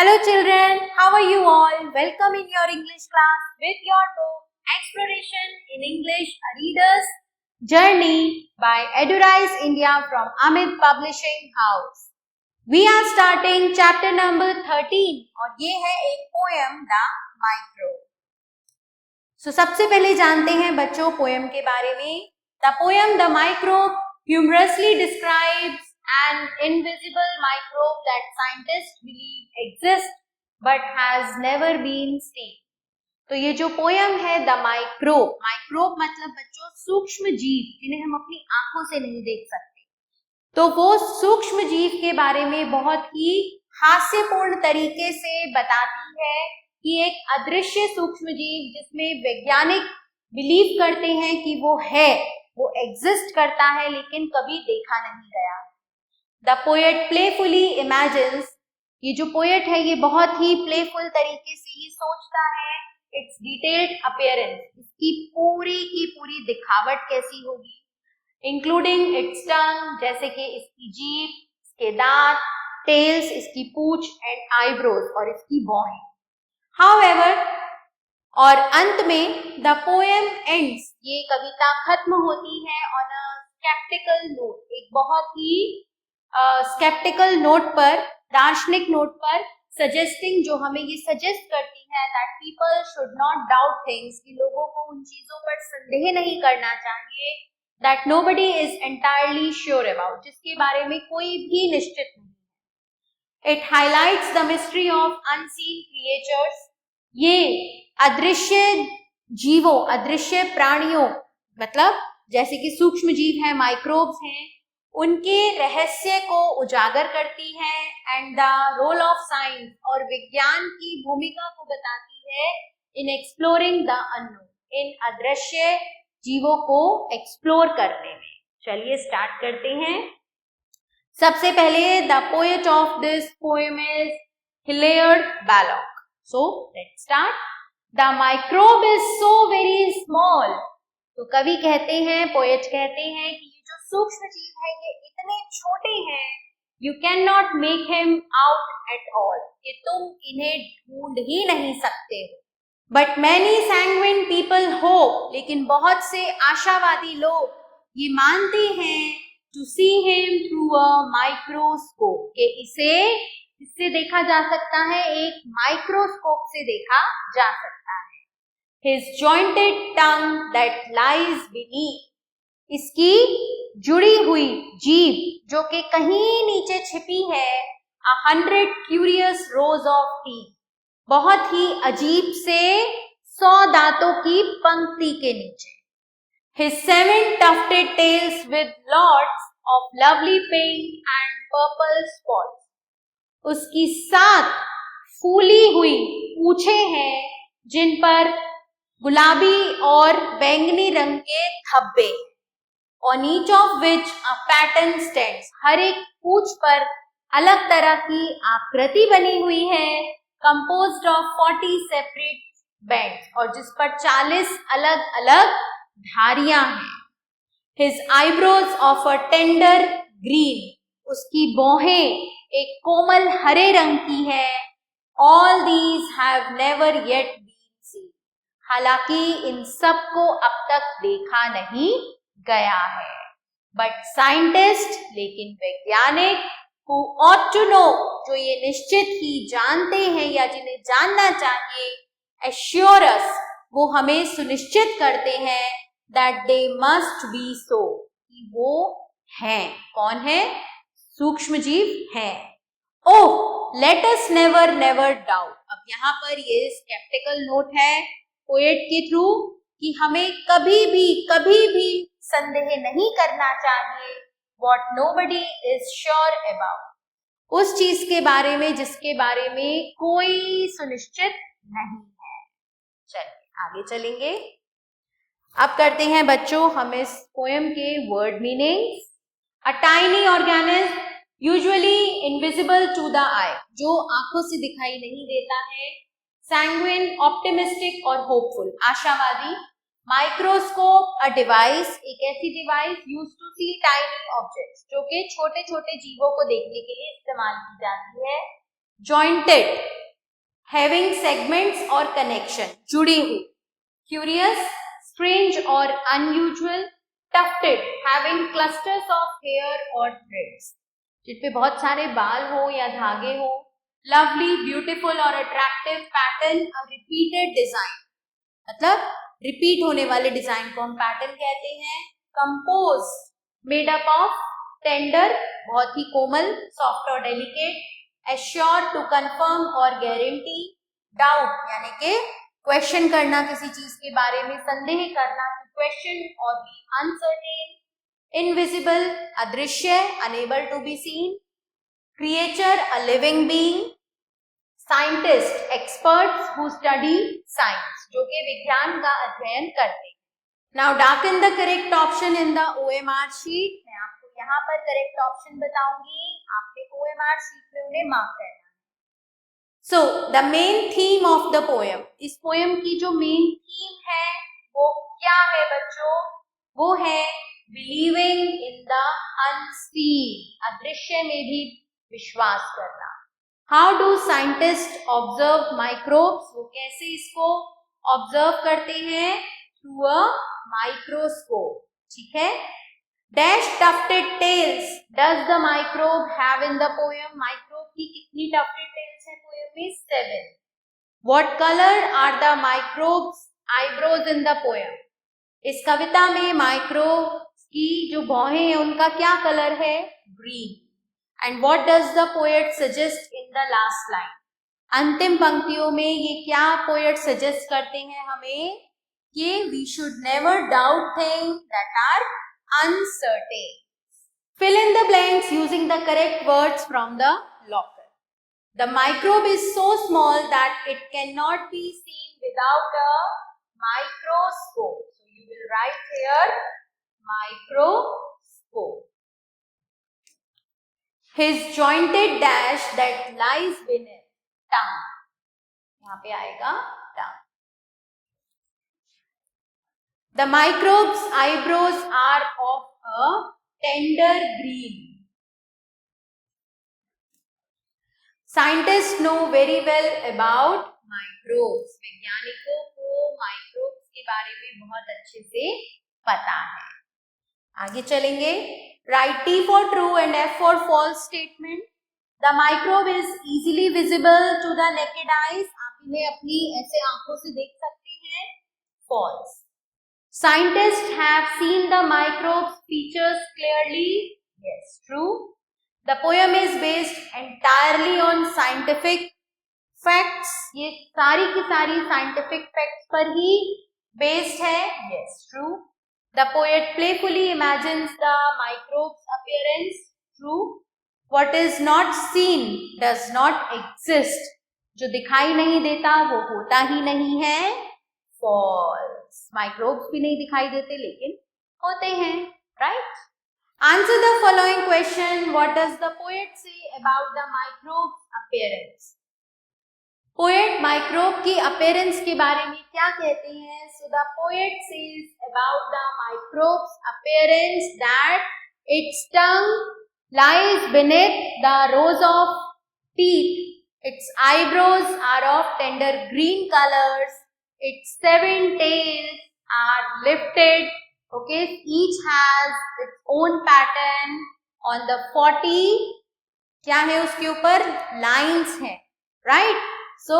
Hello children, how are you all? Welcome in your English class with your book Exploration in English, a Reader's Journey by Edurise India from Amit Publishing House. We are starting chapter number 13 और ये है एक poem The Microbe. So सबसे पहले जानते हैं बच्चों poem के बारे में. The poem The Microbe humorously describes an invisible microbe that scientists believe exists but has never been seen. तो ये जो पोयम है द माइक्रोब, माइक्रोब मतलब बच्चों सूक्ष्म जीव जिन्हें हम अपनी आंखों से नहीं देख सकते, तो वो सूक्ष्म जीव के बारे में बहुत ही हास्यपूर्ण तरीके से बताती है कि एक अदृश्य सूक्ष्म जीव जिसमें वैज्ञानिक बिलीव करते हैं कि वो है, वो एग्जिस्ट करता है लेकिन कभी देखा नहीं गया. द पोएट प्लेफुली इमेजिन्स, ये जो पोएट है ये बहुत ही प्लेफुल तरीके से ये सोचता है इट्स डिटेल्ड अपीयरेंस, इसकी पूरी की पूरी दिखावट कैसी होगी, इंक्लूडिंग इट्स टंग, जैसे कि इसकी जीभ, इसके दांत, टेल्स, इसकी पूंछ एंड आईब्रोज और इसकी भौहें. हाउएवर, और अंत में द पोएम एंड्स, ये कविता खत्म होती है ऑन अ स्केप्टिकल नोट, एक बहुत ही स्केप्टिकल नोट पर, दार्शनिक नोट पर, सजेस्टिंग, जो हमें ये सजेस्ट करती है that people should not doubt things, कि लोगों को उन चीजों पर संदेह नहीं करना चाहिए, that nobody is entirely sure about, जिसके बारे में कोई भी निश्चित नहीं है. It highlights the mystery of unseen creatures, ये अदृश्य जीवों, अदृश्य प्राणियों, मतलब जैसे कि सूक्ष्म जीव है, माइक्रोब्स हैं, उनके रहस्य को उजागर करती है. And the role of science, और विज्ञान की भूमिका को बताती है इन एक्सप्लोरिंग द अननोन, इन अदृश्य जीवों को एक्सप्लोर करने में. चलिए स्टार्ट करते हैं. सबसे पहले the poet of this poem is Hilaire Belloc. So let's start. The microbe is so very small. तो कवि कहते हैं, पोएट कहते हैं कि ये जो सूक्ष्म जीव है ये इतने छोटे हैं, you can not make him out at all, कि तुम इन्हें ढूंढ ही नहीं सकते हो. But many sanguine people hope, लेकिन बहुत से आशावादी लोग ये मानते हैं to see him through a microscope, कि इससे देखा जा सकता है, एक माइक्रोस्कोप से देखा जा सकता है. His jointed tongue that lies beneath, इसकी जुड़ी हुई जीभ जो कि कहीं नीचे छिपी है, 100 curious rows of teeth, बहुत ही अजीब से 100 दांतों की पंक्ति के नीचे. His 7 tufted tails with lots of lovely pink and purple spots, उसकी 7 फूली हुई पूंछें हैं जिन पर गुलाबी और बैंगनी रंग के धब्बे. On each of which a pattern stands, हर एक पूंछ पर अलग तरह की आकृति बनी हुई है, composed of 40 separate bands, और जिस पर 40 अलग अलग धारियां हैं. His eyebrows of a tender green, उसकी भौहें एक कोमल हरे रंग की है. All these have never yet been seen, हालांकि इन सब को अब तक देखा नहीं गया है. बट साइंटिस्ट, लेकिन वैज्ञानिक, who ought to know, जो ये निश्चित ही जानते हैं या जिन्हें जानना चाहिए, assure us, वो हमें सुनिश्चित करते हैं that they must be so, कि वो हैं. कौन है? सूक्ष्म जीव हैं. Oh let us never never doubt. अब यहाँ पर ये स्केप्टिकल नोट है पोएट के थ्रू कि हमें कभी भी संदेह नहीं करना चाहिए. What nobody is sure about, उस चीज के बारे में जिसके बारे में कोई सुनिश्चित नहीं है. चलिए आगे चलेंगे. अब करते हैं बच्चों हम इस पोएम के word meanings. A tiny organism usually invisible to the eye, जो आंखों से दिखाई नहीं देता है. सैंग्विन, ऑप्टिमिस्टिक और होपफुल, आशावादी. माइक्रोस्कोप, अ डिवाइस, एक ऐसी device used to see tiny objects, जो कि छोटे छोटे जीवों को देखने के लिए इस्तेमाल की जाती है. जॉइंटेड, हैविंग सेगमेंट्स और कनेक्शन, जुड़े हुए. क्यूरियस, स्ट्रेंज और unusual. Tufted, having clusters of hair और थ्रेड्स, जिनपे बहुत सारे बाल हो या धागे हो. लवली, ब्यूटीफुल और अट्रैक्टिव पैटर्न, रिपीटेड डिजाइन, मतलब रिपीट होने वाले डिजाइन को हम पैटर्न कहते हैं. Compose, made up of. Tender, बहुत ही कोमल, सॉफ्ट और डेलिकेट. एश्योर, टू कंफर्म और गारंटी. डाउट, यानी कि क्वेश्चन करना किसी चीज के बारे में, संदेह करना, टू क्वेश्चन और बी अनसर्टेन. इनविजिबल, अदृश्य, unable to be seen. Creature, a living being. Scientist, experts who study science, जो कि विज्ञान का अध्ययन करते हैं. Now darken the correct option in the OMR sheet. मैं आपको यहाँ पर करेक्ट ऑप्शन बताऊंगी, आपके OMR शीट में उन्हें मार्क करना है. So the main theme of the poem, इस पोएम की जो मेन थीम है वो क्या है बच्चों? वो है बिलीविंग इन द अनसीन, अदृश्य में भी विश्वास करना. How do scientist observe microbes, वो कैसे इसको ऑब्जर्व करते हैं? Through a microscope. ठीक है. Dash tufted tails does the microbe have in the poem, microbe की कितनी टफ्टेड टेल्स है पोएम में? 7. What colour are the microbe's eyebrows in the poem, इस कविता में माइक्रोब की जो भौहें हैं उनका क्या कलर है? Green. And what does the poet suggest in the last line, अंतिम पंक्तियों में ये क्या पोएट सजेस्ट करते हैं हमें? कि we should never doubt things that are uncertain. Fill in the blanks using the correct words from the locker. The microbe is so small that it can not be seen without a microscope. So you will write here microscope. His jointed dash that lies beneath tongue, यहाँ पे आएगा tongue. The microbe's eyebrows are of a tender green. Scientists know very well about microbes. वैज्ञानिकों को microbes के बारे में बहुत अच्छे से पता है. आगे चलेंगे. Write T for true and F for false statement. The microbe is easily visible to the naked eyes. आप इन्हें अपनी ऐसे आंखों से देख सकते हैं. False. Scientists have seen the microbe's features clearly. Yes, true. The poem is based entirely on scientific facts. ये सारी की सारी scientific facts पर ही based है. Yes, true. The poet playfully imagines the microbe's appearance. True. What is not seen does not exist. जो दिखाई नहीं देता वो होता ही नहीं है. False. Microbes भी नहीं दिखाई देते लेकिन होते हैं. Right? Answer the following question. What does the poet say about the microbe's appearance? Poet microbe की अपीयरेंस के बारे में क्या कहते हैं? So the poet says about the microbe's appearance that its tongue lies beneath the rows of teeth, its eyebrows are of tender green colours, its 7 tails are lifted. Okay, each has its own pattern. On the 40 क्या है उसके ऊपर? Lines हैं. Right? So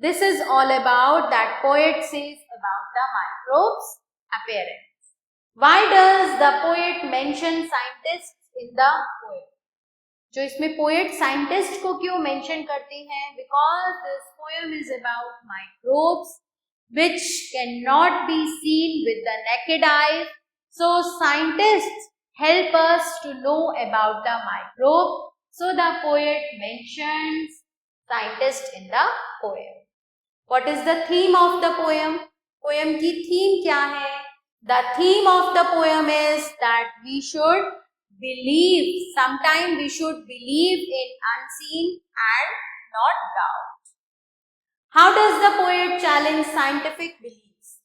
this is all about that poet says about the microbes appearance. Why does the poet mention scientists in the poem? जो इसमें poet scientist को क्यों mention करते हैं? Because this poem is about microbes which cannot be seen with the naked eye. So scientists help us to know about the microbe. So the poet mentions scientist in the poem. What is the theme of the poem? Poem की theme क्या है? The theme of the poem is that we should believe. Sometime we should believe in unseen and not doubt. How does the poet challenge scientific beliefs?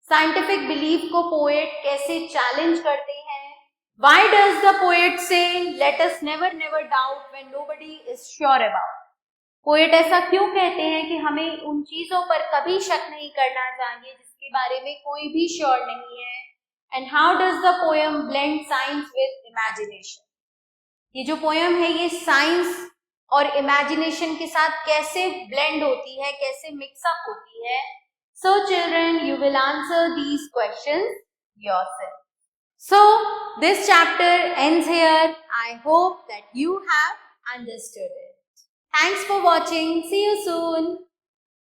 Scientific belief को poet कैसे challenge करते हैं? Why does the poet say, let us never doubt when nobody is sure about? Poet ऐसा क्यों कहते हैं कि हमें उन चीजों पर कभी शक नहीं करना चाहिए जिसके बारे में कोई भी श्योर नहीं है। And how does the poem blend science with imagination, ये जो पोएम है ये साइंस और इमेजिनेशन के साथ कैसे ब्लेंड होती है, कैसे मिक्सअप होती है। So children, you will answer these questions yourself. So this chapter ends here. I hope that you have understood it. Thanks for watching. See you soon.